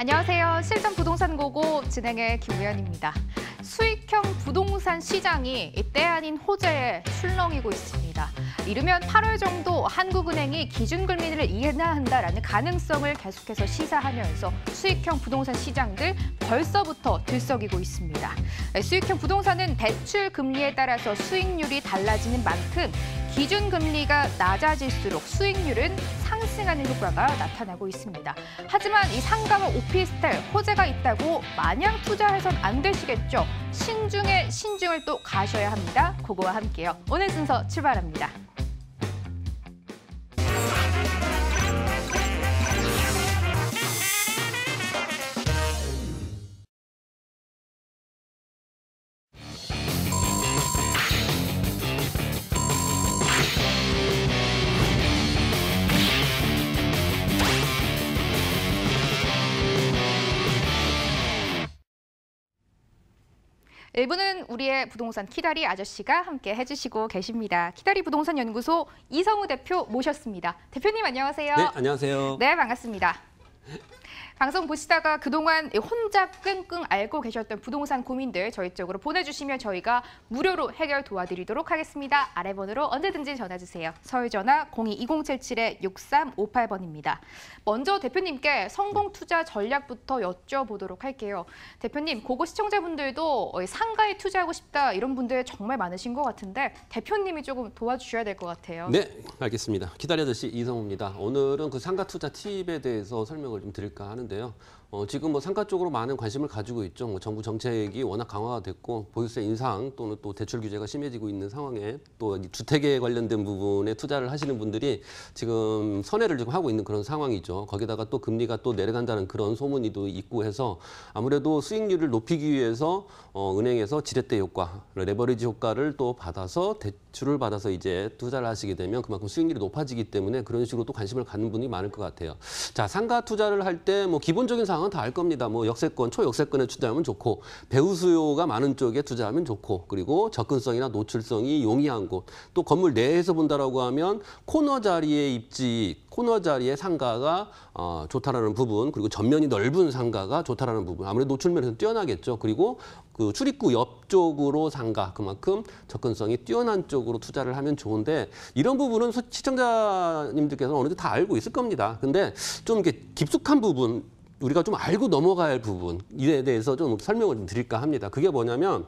안녕하세요. 실전 부동산 고고 진행의 김우연입니다. 수익형 부동산 시장이 때 아닌 호재에 출렁이고 있습니다. 이르면 8월 정도 한국은행이 기준금리를 인하한다라는 가능성을 계속해서 시사하면서 수익형 부동산 시장들 벌써부터 들썩이고 있습니다. 수익형 부동산은 대출 금리에 따라서 수익률이 달라지는 만큼 기준금리가 낮아질수록 수익률은 상승하는 효과가 나타나고 있습니다. 하지만 이 상가와 오피스텔 호재가 있다고 마냥 투자해선 안 되시겠죠? 신중에 신중을 또 가셔야 합니다. 그거와 함께요. 오늘 순서 출발합니다. 일부는 우리의 부동산 키다리 아저씨가 함께 해주시고 계십니다. 키다리 부동산 연구소 이성우 대표 모셨습니다. 대표님 안녕하세요. 네, 안녕하세요. 네, 반갑습니다. 방송 보시다가 그동안 혼자 끙끙 앓고 계셨던 부동산 고민들 저희 쪽으로 보내주시면 저희가 무료로 해결 도와드리도록 하겠습니다. 아래 번호로 언제든지 전화주세요. 서울 전화 02-2077-6358번입니다. 먼저 대표님께 성공 투자 전략부터 여쭤보도록 할게요. 대표님, 고고 시청자분들도 상가에 투자하고 싶다 이런 분들 정말 많으신 것 같은데 대표님이 조금 도와주셔야 될 것 같아요. 네, 알겠습니다. 기다려 주시 이성우입니다. 오늘은 그 상가 투자 팁에 대해서 설명을 좀 드릴까 하는데요. 지금 뭐 상가 쪽으로 많은 관심을 가지고 있죠. 뭐 정부 정책이 워낙 강화가 됐고 보유세 인상 또는 또 대출 규제가 심해지고 있는 상황에 또 주택에 관련된 부분에 투자를 하시는 분들이 지금 선회를 지금 하고 있는 그런 상황이죠. 거기다가 또 금리가 또 내려간다는 그런 소문이 또 있고 해서 아무래도 수익률을 높이기 위해서 은행에서 지렛대 효과, 레버리지 효과를 또 받아서 대출을 받아서 이제 투자를 하시게 되면 그만큼 수익률이 높아지기 때문에 그런 식으로 또 관심을 갖는 분이 많을 것 같아요. 자, 상가 투자를 할 때 뭐 기본적인 상황은 다 알 겁니다. 뭐 역세권, 초역세권에 투자하면 좋고 배후 수요가 많은 쪽에 투자하면 좋고 그리고 접근성이나 노출성이 용이한 곳, 또 건물 내에서 본다라고 하면 코너 자리의 입지, 코너 자리의 상가가 좋다라는 부분, 그리고 전면이 넓은 상가가 좋다라는 부분, 아무래도 노출면에서 뛰어나겠죠. 그리고 그 출입구 옆쪽으로 상가, 그만큼 접근성이 뛰어난 쪽으로 투자를 하면 좋은데 이런 부분은 시청자님들께서 어느 정도 다 알고 있을 겁니다. 근데 좀 이렇게 깊숙한 부분, 우리가 좀 알고 넘어가야 할 부분, 이에 대해서 좀 설명을 좀 드릴까 합니다. 그게 뭐냐면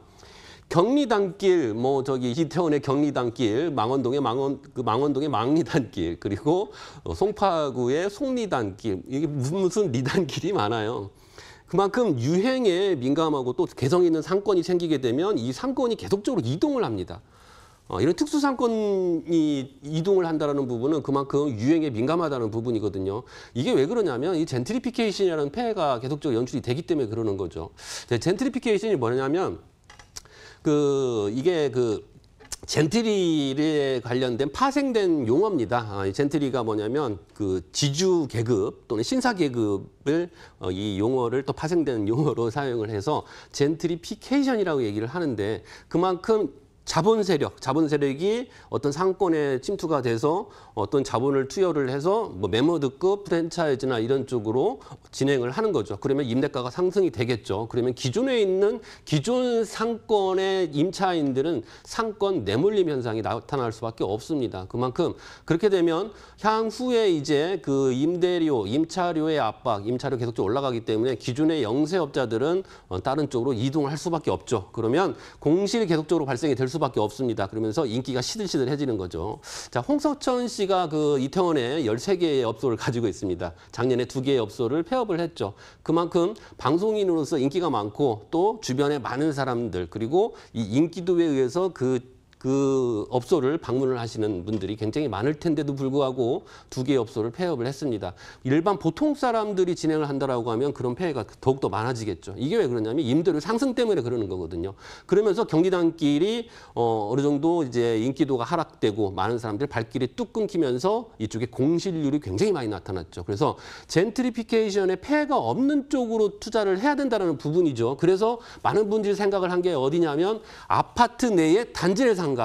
경리단길, 뭐 저기 이태원의 경리단길, 망원동의 망원동의 망리단길, 그리고 송파구의 송리단길, 이게 무슨 리단길이 많아요. 그만큼 유행에 민감하고 또 개성 있는 상권이 생기게 되면 이 상권이 계속적으로 이동을 합니다. 이런 특수 상권이 이동을 한다는 부분은 그만큼 유행에 민감하다는 부분이거든요. 이게 왜 그러냐면 이 젠트리피케이션이라는 폐해가 계속적으로 연출이 되기 때문에 그러는 거죠. 젠트리피케이션이 뭐냐면 이게 젠트리에 관련된 파생된 용어입니다. 젠트리가 뭐냐면 지주 계급 또는 신사 계급을 이 용어를 또 파생된 용어로 사용을 해서 젠트리피케이션이라고 얘기를 하는데 그만큼 자본 세력이 어떤 상권에 침투가 돼서 어떤 자본을 투여를 해서 뭐 매머드급 프랜차이즈나 이런 쪽으로 진행을 하는 거죠. 그러면 임대가가 상승이 되겠죠. 그러면 기존에 있는 기존 상권의 임차인들은 상권 내몰림 현상이 나타날 수밖에 없습니다. 그만큼 그렇게 되면 향후에 이제 그 임대료, 임차료의 압박, 임차료 계속적으로 올라가기 때문에 기존의 영세업자들은 다른 쪽으로 이동을 할 수밖에 없죠. 그러면 공실이 계속적으로 발생이 될 수밖에 없습니다. 그러면서 인기가 시들시들해지는 거죠. 자, 홍석천 씨가 그 이태원에 13개의 업소를 가지고 있습니다. 작년에 2개의 업소를 폐업을 했죠. 그만큼 방송인으로서 인기가 많고 또 주변에 많은 사람들 그리고 이 인기도에 의해서 그 업소를 방문을 하시는 분들이 굉장히 많을 텐데도 불구하고 2개의 업소를 폐업을 했습니다. 일반 보통 사람들이 진행을 한다라고 하면 그런 폐해가 더욱더 많아지겠죠. 이게 왜 그러냐면 임대료 상승 때문에 그러는 거거든요. 그러면서 경리단길이 어느 정도 이제 인기도가 하락되고 많은 사람들 발길이 뚝 끊기면서 이쪽에 공실률이 굉장히 많이 나타났죠. 그래서 젠트리피케이션의 폐해가 없는 쪽으로 투자를 해야 된다는 부분이죠. 그래서 많은 분들이 생각을 한 게 어디냐면 아파트 내에 단지를 상가,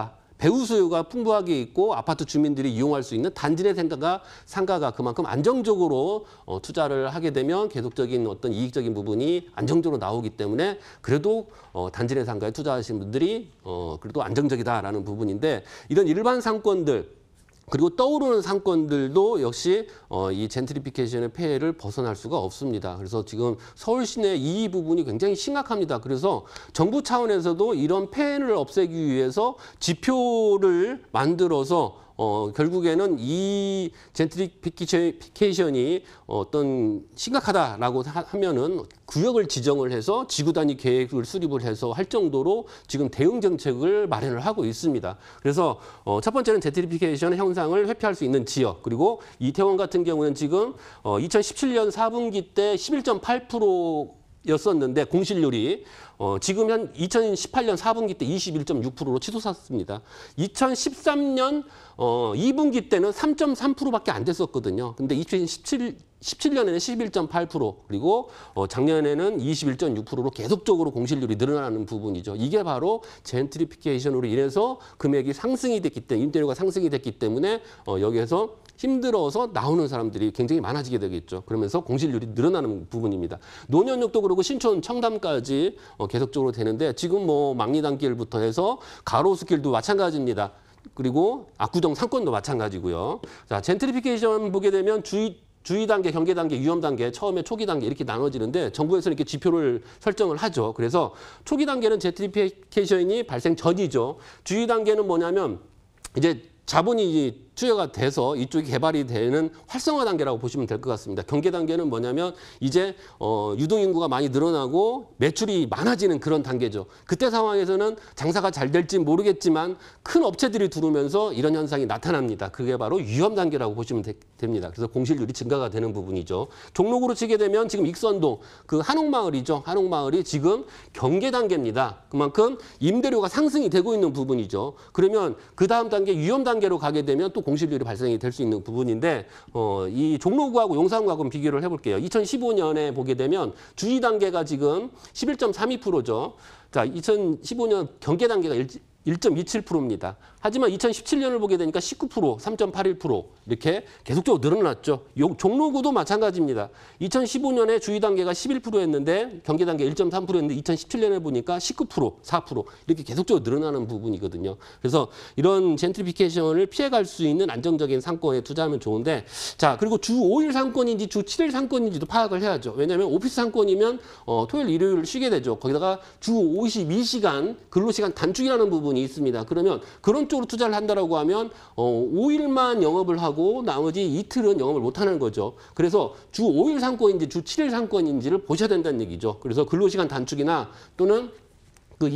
배후 수요가 풍부하게 있고 아파트 주민들이 이용할 수 있는 단지 내 상가가 그만큼 안정적으로 투자를 하게 되면 계속적인 어떤 이익적인 부분이 안정적으로 나오기 때문에 그래도 단지 내 상가에 투자하시는 분들이 그래도 안정적이다라는 부분인데 이런 일반 상권들 그리고 떠오르는 상권들도 역시 이 젠트리피케이션의 폐해를 벗어날 수가 없습니다. 그래서 지금 서울 시내 이 부분이 굉장히 심각합니다. 그래서 정부 차원에서도 이런 폐해를 없애기 위해서 지표를 만들어서 결국에는 이 젠트리피케이션이 어떤 심각하다라고 하면은 구역을 지정을 해서 지구 단위 계획을 수립을 해서 할 정도로 지금 대응 정책을 마련을 하고 있습니다. 그래서 첫 번째는 젠트리피케이션 현상을 회피할 수 있는 지역 그리고 이태원 같은 경우는 지금 2017년 4분기 때 11.8%였었는데 공실률이 지금 현 2018년 4분기 때 21.6%로 치솟았습니다. 2013년 2분기 때는 3.3%밖에 안 됐었거든요. 근데 2017년에는 11.8% 그리고 작년에는 21.6%로 계속적으로 공실률이 늘어나는 부분이죠. 이게 바로 젠트리피케이션으로 인해서 금액이 상승이 됐기 때문에 임대료가 상승이 됐기 때문에 여기에서 힘들어서 나오는 사람들이 굉장히 많아지게 되겠죠. 그러면서 공실률이 늘어나는 부분입니다. 논현역도 그렇고 신촌, 청담까지 계속적으로 되는데 지금 뭐 막리단길부터 해서 가로수길도 마찬가지입니다. 그리고 압구정 상권도 마찬가지고요. 자, 젠트리피케이션 보게 되면 주의 단계, 경계 단계, 위험 단계, 처음에 초기 단계 이렇게 나눠지는데 정부에서 이렇게 지표를 설정을 하죠. 그래서 초기 단계는 젠트리피케이션이 발생 전이죠. 주의 단계는 뭐냐면 이제 자본이 투여가 돼서 이쪽이 개발이 되는 활성화 단계라고 보시면 될 것 같습니다. 경계 단계는 뭐냐면 이제 유동인구가 많이 늘어나고 매출이 많아지는 그런 단계죠. 그때 상황에서는 장사가 잘 될지 모르겠지만 큰 업체들이 들어오면서 이런 현상이 나타납니다. 그게 바로 위험 단계라고 보시면 됩니다. 그래서 공실률이 증가가 되는 부분이죠. 종로구로 치게 되면 지금 익선동 그 한옥마을이죠. 한옥마을이 지금 경계 단계입니다. 그만큼 임대료가 상승이 되고 있는 부분이죠. 그러면 그 다음 단계 위험 단계로 가게 되면 또 공실률이 발생이 될 수 있는 부분인데 이 종로구하고 용산구하고 비교를 해볼게요. 2015년에 보게 되면 주의 단계가 지금 11.32%죠. 자, 2015년 경계 단계가 1.27%입니다. 하지만 2017년을 보게 되니까 19%, 3.81% 이렇게 계속적으로 늘어났죠. 종로구도 마찬가지입니다. 2015년에 주의 단계가 11%였는데 경계 단계 1.3%였는데 2017년에 보니까 19%, 4% 이렇게 계속적으로 늘어나는 부분이거든요. 그래서 이런 젠트리피케이션을 피해갈 수 있는 안정적인 상권에 투자하면 좋은데 자, 그리고 주 5일 상권인지 주 7일 상권인지도 파악을 해야죠. 왜냐하면 오피스 상권이면 토요일, 일요일 쉬게 되죠. 거기다가 주 52시간 근로시간 단축이라는 부분이 있습니다. 그러면 그런 쪽으로 투자를 한다라고 하면 5일만 영업을 하고 나머지 이틀은 영업을 못하는 거죠. 그래서 주 5일 상권인지 주 7일 상권인지를 보셔야 된다는 얘기죠. 그래서 근로시간 단축이나 또는 그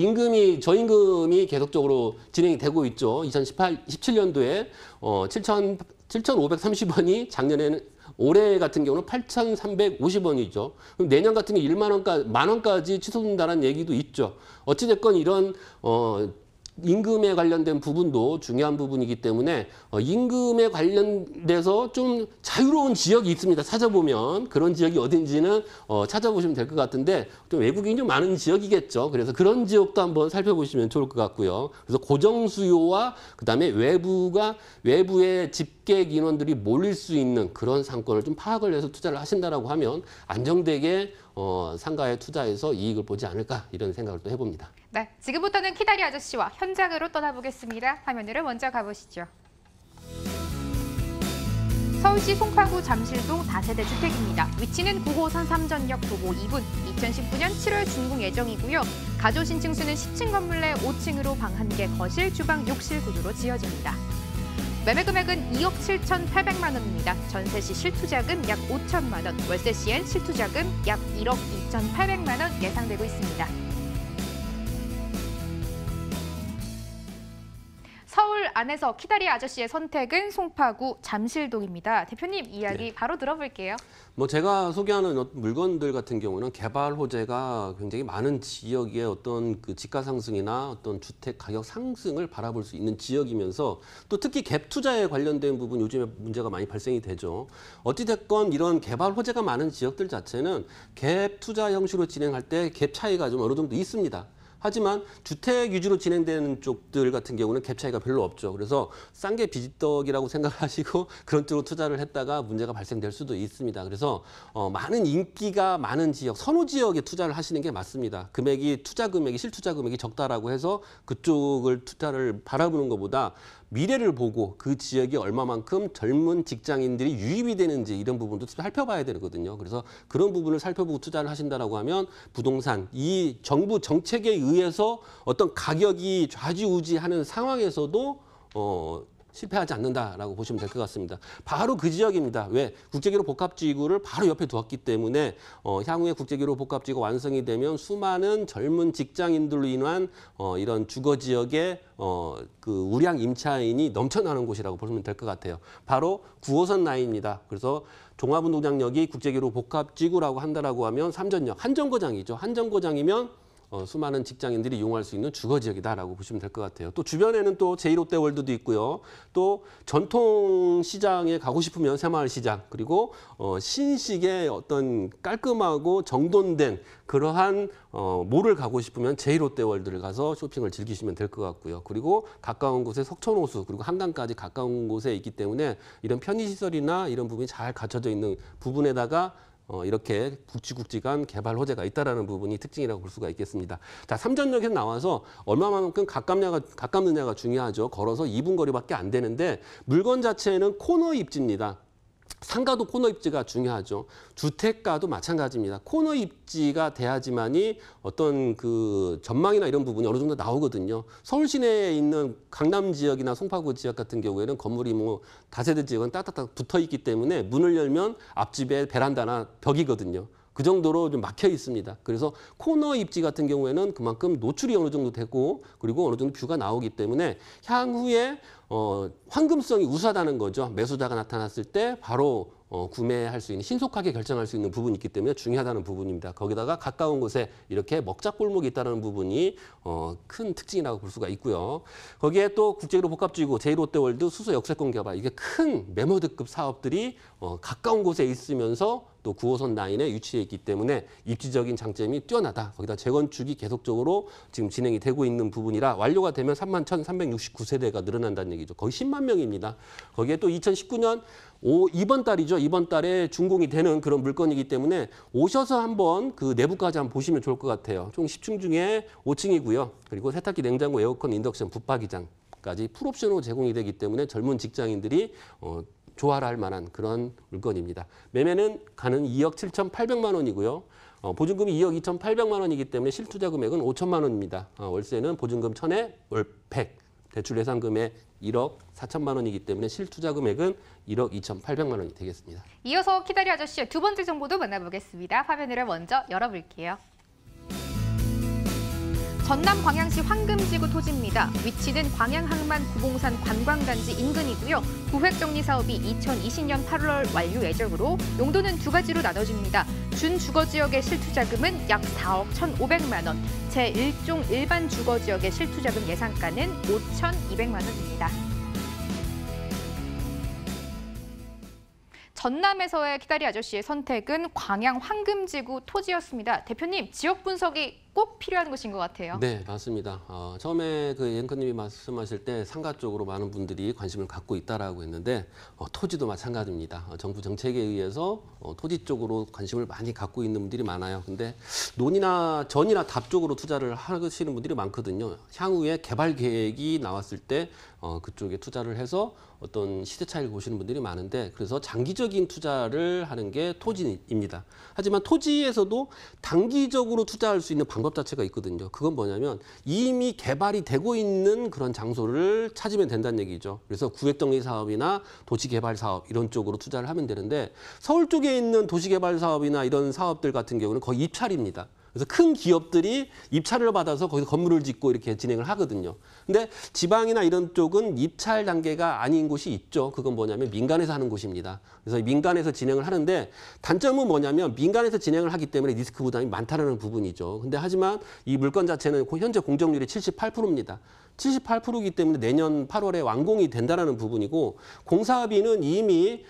저임금이 계속적으로 진행이 되고 있죠. 2017년도에 7,530원이 작년에는 올해 같은 경우는 8,350원이죠. 그럼 내년 같은 경우 1만 원까지 치솟는다는 얘기도 있죠. 어찌됐건 이런 임금에 관련된 부분도 중요한 부분이기 때문에 임금에 관련돼서 좀 자유로운 지역이 있습니다. 찾아보면 그런 지역이 어딘지는 찾아보시면 될 것 같은데 좀 외국인이 좀 많은 지역이겠죠. 그래서 그런 지역도 한번 살펴보시면 좋을 것 같고요. 그래서 고정 수요와 그다음에 외부의 집객 인원들이 몰릴 수 있는 그런 상권을 좀 파악을 해서 투자를 하신다라고 하면 안정되게 상가에 투자해서 이익을 보지 않을까 이런 생각을 또 해봅니다. 네, 지금부터는 키다리 아저씨와 현장으로 떠나보겠습니다. 화면으로 먼저 가보시죠. 서울시 송파구 잠실동 다세대 주택입니다. 위치는 9호 선삼전역 도보 2분, 2019년 7월 준공 예정이고요. 가조 신층수는 10층 건물 내 5층으로 방 1개, 거실, 주방, 욕실 구조로 지어집니다. 매매 금액은 2억 7,800만 원입니다. 전세 시 실투자금 약 5천만 원, 월세 시엔 실투자금 약 1억 2,800만 원 예상되고 있습니다. 서울 안에서 키다리 아저씨의 선택은 송파구 잠실동입니다. 대표님 이야기 바로 들어볼게요. 제가 소개하는 물건들 같은 경우는 개발 호재가 굉장히 많은 지역의 어떤 그 지가 상승이나 어떤 주택 가격 상승을 바라볼 수 있는 지역이면서 또 특히 갭 투자에 관련된 부분 요즘에 문제가 많이 발생이 되죠. 어찌됐건 이런 개발 호재가 많은 지역들 자체는 갭 투자 형식으로 진행할 때 갭 차이가 좀 어느 정도 있습니다. 하지만 주택 위주로 진행되는 쪽들 같은 경우는 갭 차이가 별로 없죠. 그래서 싼 게 비지떡이라고 생각하시고 그런 쪽으로 투자를 했다가 문제가 발생될 수도 있습니다. 그래서 많은 인기가 많은 지역, 선호 지역에 투자를 하시는 게 맞습니다. 투자 금액이 실투자 금액이 적다라고 해서 그쪽을 투자를 바라보는 것보다 미래를 보고 그 지역이 얼마만큼 젊은 직장인들이 유입이 되는지 이런 부분도 살펴봐야 되거든요. 그래서 그런 부분을 살펴보고 투자를 하신다라고 하면 부동산, 이 정부 정책에 의해서 어떤 가격이 좌지우지하는 상황에서도 실패하지 않는다라고 보시면 될 것 같습니다. 바로 그 지역입니다. 왜? 국제기로 복합지구를 바로 옆에 두었기 때문에 향후에 국제기로 복합지구가 완성이 되면 수많은 젊은 직장인들로 인한 이런 주거 지역의 그 우량 임차인이 넘쳐나는 곳이라고 보시면 될 것 같아요. 바로 9호선 라인입니다. 그래서 종합운동장역이 국제기로 복합지구라고 한다라고 하면 삼전역, 한정거장이죠. 한정거장이면 수많은 직장인들이 이용할 수 있는 주거 지역이다라고 보시면 될 것 같아요. 또 주변에는 또 제1롯데월드도 있고요. 또 전통 시장에 가고 싶으면 새마을 시장, 그리고 신식의 어떤 깔끔하고 정돈된 그러한 몰을 가고 싶으면 제1롯데월드를 가서 쇼핑을 즐기시면 될 것 같고요. 그리고 가까운 곳에 석촌호수 그리고 한강까지 가까운 곳에 있기 때문에 이런 편의시설이나 이런 부분이 잘 갖춰져 있는 부분에다가 이렇게 굵직굵직한 개발 호재가 있다라는 부분이 특징이라고 볼 수가 있겠습니다. 자, 삼전역에 나와서 얼마만큼 가깝느냐가 중요하죠. 걸어서 2분 거리밖에 안 되는데 물건 자체는 코너 입지입니다. 상가도 코너 입지가 중요하죠. 주택가도 마찬가지입니다. 코너 입지가 돼야지만이 어떤 그 전망이나 이런 부분이 어느 정도 나오거든요. 서울 시내에 있는 강남 지역이나 송파구 지역 같은 경우에는 건물이 뭐 다세대 지역은 딱딱딱 붙어 있기 때문에 문을 열면 앞집에 베란다나 벽이거든요. 그 정도로 좀 막혀 있습니다. 그래서 코너 입지 같은 경우에는 그만큼 노출이 어느 정도 되고 그리고 어느 정도 뷰가 나오기 때문에 향후에 황금성이 우수하다는 거죠. 매수자가 나타났을 때 바로 구매할 수 있는, 신속하게 결정할 수 있는 부분이 있기 때문에 중요하다는 부분입니다. 거기다가 가까운 곳에 이렇게 먹자골목이 있다는 부분이 큰 특징이라고 볼 수가 있고요. 거기에 또 국제기로 복합지구, 제1롯데월드, 수소 역세권 개발, 이게 큰 메모드급 사업들이 가까운 곳에 있으면서 또 9호선 라인에 위치해 있기 때문에 입지적인 장점이 뛰어나다. 거기다 재건축이 계속적으로 지금 진행이 되고 있는 부분이라 완료가 되면 31,369세대가 늘어난다는 얘기죠. 거의 10만 명입니다. 거기에 또 2019년 이번 달이죠. 이번 달에 준공이 되는 그런 물건이기 때문에 오셔서 한번 그 내부까지 한번 보시면 좋을 것 같아요. 총 10층 중에 5층이고요. 그리고 세탁기, 냉장고, 에어컨, 인덕션, 붙박이장까지 풀옵션으로 제공이 되기 때문에 젊은 직장인들이 좋아할 만한 그런 물건입니다. 매매는 가는 2억 7,800만 원이고요. 보증금이 2억 2,800만 원이기 때문에 실투자 금액은 5천만 원입니다. 월세는 보증금 1,000에 월 100, 대출 예상금액 1억 4천만 원이기 때문에 실투자 금액은 1억 2,800만 원이 되겠습니다. 이어서 키다리 아저씨의 두 번째 정보도 만나보겠습니다. 화면을 먼저 열어볼게요. 전남 광양시 황금지구 토지입니다. 위치는 광양항만 구봉산 관광단지 인근이고요. 구획정리 사업이 2020년 8월 완료 예정으로 용도는 두 가지로 나눠집니다. 준주거지역의 실투자금은 약 4억 1,500만 원, 제1종 일반 주거지역의 실투자금 예상가는 5,200만 원입니다. 전남에서의 키다리 아저씨의 선택은 광양 황금지구 토지였습니다. 대표님, 지역 분석이 꼭 필요한 것인 것 같아요. 네, 맞습니다. 처음에 그 앵커님이 말씀하실 때 상가 쪽으로 많은 분들이 관심을 갖고 있다라고 했는데 토지도 마찬가지입니다. 정부 정책에 의해서 토지 쪽으로 관심을 많이 갖고 있는 분들이 많아요. 근데 전이나 답 쪽으로 투자를 하시는 분들이 많거든요. 향후에 개발 계획이 나왔을 때 그쪽에 투자를 해서 어떤 시세 차이를 보시는 분들이 많은데 그래서 장기적인 투자를 하는 게 토지입니다. 하지만 토지에서도 단기적으로 투자할 수 있는 방법 자체가 있거든요. 그건 뭐냐면 이미 개발이 되고 있는 그런 장소를 찾으면 된다는 얘기죠. 그래서 구획정리 사업이나 도시개발 사업 이런 쪽으로 투자를 하면 되는데 서울 쪽에 있는 도시개발 사업이나 이런 사업들 같은 경우는 거의 입찰입니다. 그래서 큰 기업들이 입찰을 받아서 거기서 건물을 짓고 이렇게 진행을 하거든요. 근데 지방이나 이런 쪽은 입찰 단계가 아닌 곳이 있죠. 그건 뭐냐면 민간에서 하는 곳입니다. 그래서 민간에서 진행을 하는데 단점은 뭐냐면 민간에서 진행을 하기 때문에 리스크 부담이 많다는 부분이죠. 근데 하지만 이 물건 자체는 현재 공정률이 78%입니다. 78%이기 때문에 내년 8월에 완공이 된다는 부분이고 공사비는 이미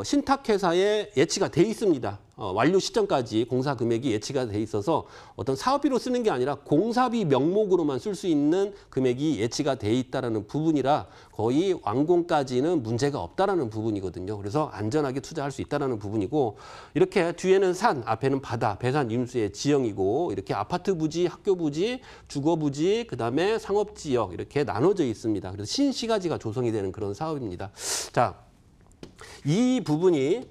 신탁회사에 예치가 돼 있습니다. 완료 시점까지 공사 금액이 예치가 돼 있어서 어떤 사업비로 쓰는 게 아니라 공사비 명목으로만 쓸 수 있는 금액이 예치가 돼 있다라는 부분이라 거의 완공까지는 문제가 없다라는 부분이거든요. 그래서 안전하게 투자할 수 있다라는 부분이고 이렇게 뒤에는 산, 앞에는 바다, 배산 임수의 지형이고 이렇게 아파트 부지, 학교 부지, 주거 부지, 그다음에 상업 지역 이렇게 나눠져 있습니다. 그래서 신시가지가 조성이 되는 그런 사업입니다. 자, 이 부분이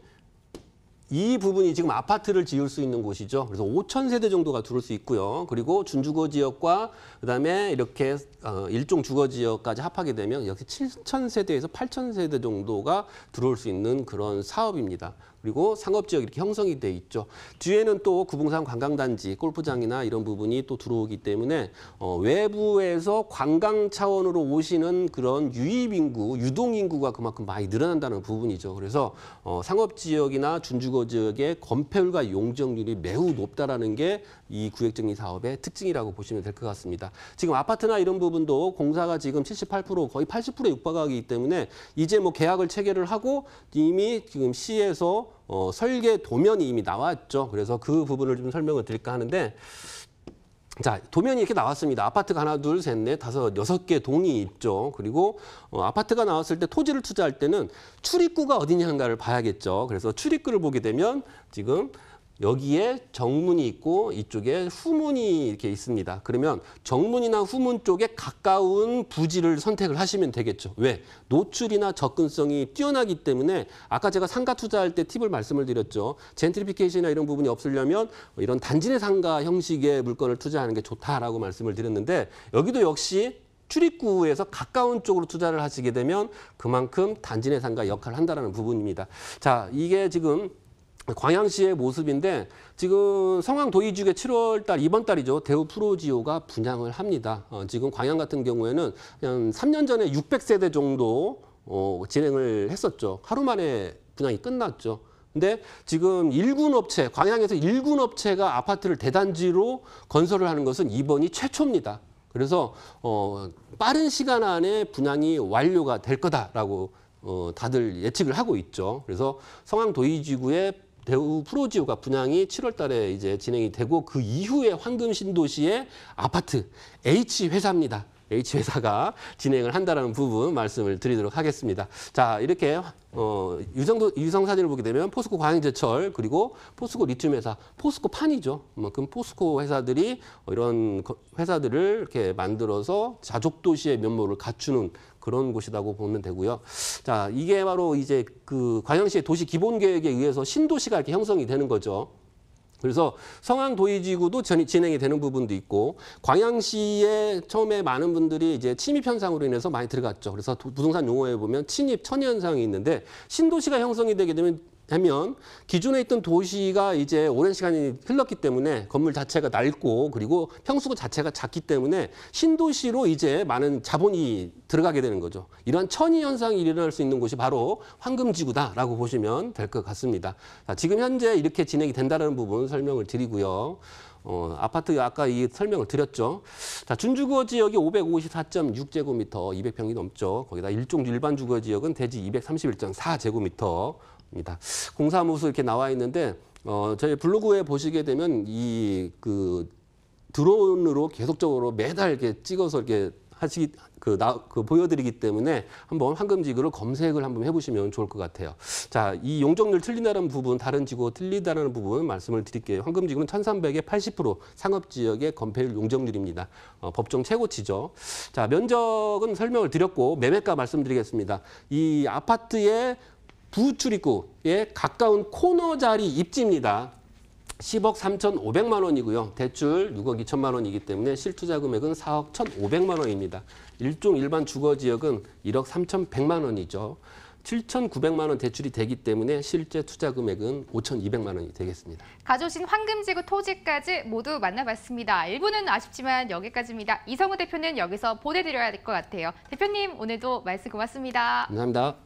지금 아파트를 지을 수 있는 곳이죠. 그래서 5,000세대 정도가 들어올 수 있고요. 그리고 준주거 지역과 그다음에 이렇게 일종 주거 지역까지 합하게 되면 역시 7,000세대에서 8,000세대 정도가 들어올 수 있는 그런 사업입니다. 그리고 상업지역 이렇게 형성이 돼 있죠. 뒤에는 또 구봉산 관광단지, 골프장이나 이런 부분이 또 들어오기 때문에 외부에서 관광 차원으로 오시는 그런 유입인구, 유동인구가 그만큼 많이 늘어난다는 부분이죠. 그래서 상업지역이나 준주거 지역의 건폐율과 용적률이 매우 높다라는 게 이 구획정리 사업의 특징이라고 보시면 될 것 같습니다. 지금 아파트나 이런 부분도 공사가 지금 78% 거의 80%에 육박하기 때문에 이제 뭐 계약을 체결을 하고 이미 지금 시에서 설계 도면이 이미 나왔죠. 그래서 그 부분을 좀 설명을 드릴까 하는데 자, 도면이 이렇게 나왔습니다. 아파트가 하나, 둘, 셋, 넷, 다섯, 6개 동이 있죠. 그리고 아파트가 나왔을 때 토지를 투자할 때는 출입구가 어디냐인가를 봐야겠죠. 그래서 출입구를 보게 되면 지금 여기에 정문이 있고 이쪽에 후문이 이렇게 있습니다. 그러면 정문이나 후문 쪽에 가까운 부지를 선택을 하시면 되겠죠. 왜? 노출이나 접근성이 뛰어나기 때문에 아까 제가 상가 투자할 때 팁을 말씀을 드렸죠. 젠트리피케이션이나 이런 부분이 없으려면 이런 단지 내 상가 형식의 물건을 투자하는 게 좋다라고 말씀을 드렸는데 여기도 역시 출입구에서 가까운 쪽으로 투자를 하시게 되면 그만큼 단지 내 상가 역할을 한다는 부분입니다. 자, 이게 지금 광양시의 모습인데 지금 성황 도이지구의 7월 달 이번 달이죠. 대우 프로지오가 분양을 합니다. 지금 광양 같은 경우에는 한 3년 전에 600세대 정도 진행을 했었죠. 하루 만에 분양이 끝났죠. 근데 지금 일군 업체, 광양에서 일군 업체가 아파트를 대단지로 건설을 하는 것은 이번이 최초입니다. 그래서 빠른 시간 안에 분양이 완료가 될 거다라고 다들 예측을 하고 있죠. 그래서 성황 도이지구의 대우 프로지오가 분양이 7월 달에 이제 진행이 되고 그 이후에 황금 신도시의 아파트 H회사입니다. H회사가 진행을 한다는 부분 말씀을 드리도록 하겠습니다. 자, 이렇게 유성 사진을 보게 되면 포스코 광양제철 그리고 포스코 리튬 회사, 포스코 판이죠. 그만큼 포스코 회사들이 이런 회사들을 이렇게 만들어서 자족도시의 면모를 갖추는 그런 곳이라고 보면 되고요. 자, 이게 바로 이제 그 광양시의 도시 기본 계획에 의해서 신도시가 이렇게 형성이 되는 거죠. 그래서 성황 도이지구도 진행이 되는 부분도 있고 광양시에 처음에 많은 분들이 이제 침입 현상으로 인해서 많이 들어갔죠. 그래서 부동산 용어에 보면 침입 천이 현상이 있는데 신도시가 형성이 되게 되면 기존에 있던 도시가 이제 오랜 시간이 흘렀기 때문에 건물 자체가 낡고 그리고 평수 자체가 작기 때문에 신도시로 이제 많은 자본이 들어가게 되는 거죠. 이러한 천이 현상이 일어날 수 있는 곳이 바로 황금지구다라고 보시면 될 것 같습니다. 자, 지금 현재 이렇게 진행이 된다는 부분 설명을 드리고요. 아파트 아까 이 설명을 드렸죠. 자, 준주거 지역이 554.6제곱미터, 200평이 넘죠. 거기다 일반 주거 지역은 대지 231.4제곱미터. 입니다. 공사무소 이렇게 나와 있는데 저희 블로그에 보시게 되면 그 드론으로 계속적으로 매달 이렇게 찍어서 이렇게 보여드리기 때문에 한번 황금지구를 검색을 한번 해보시면 좋을 것 같아요. 자, 이 용적률 틀린다는 부분, 다른 지구 틀리다는 부분 말씀을 드릴게요. 황금지구는 1300에 80% 상업지역의 건폐율 용적률입니다. 법정 최고치죠. 자, 면적은 설명을 드렸고 매매가 말씀드리겠습니다. 이 아파트의 부출입구에 가까운 코너 자리 입지입니다. 10억 3,500만 원이고요. 대출 6억 2천만 원이기 때문에 실투자 금액은 4억 1,500만 원입니다. 일종 일반 주거 지역은 1억 3,100만 원이죠. 7,900만 원 대출이 되기 때문에 실제 투자 금액은 5,200만 원이 되겠습니다. 가져오신 황금지구 토지까지 모두 만나봤습니다. 1부는 아쉽지만 여기까지입니다. 이성우 대표는 여기서 보내드려야 될 것 같아요. 대표님 오늘도 말씀 고맙습니다. 감사합니다.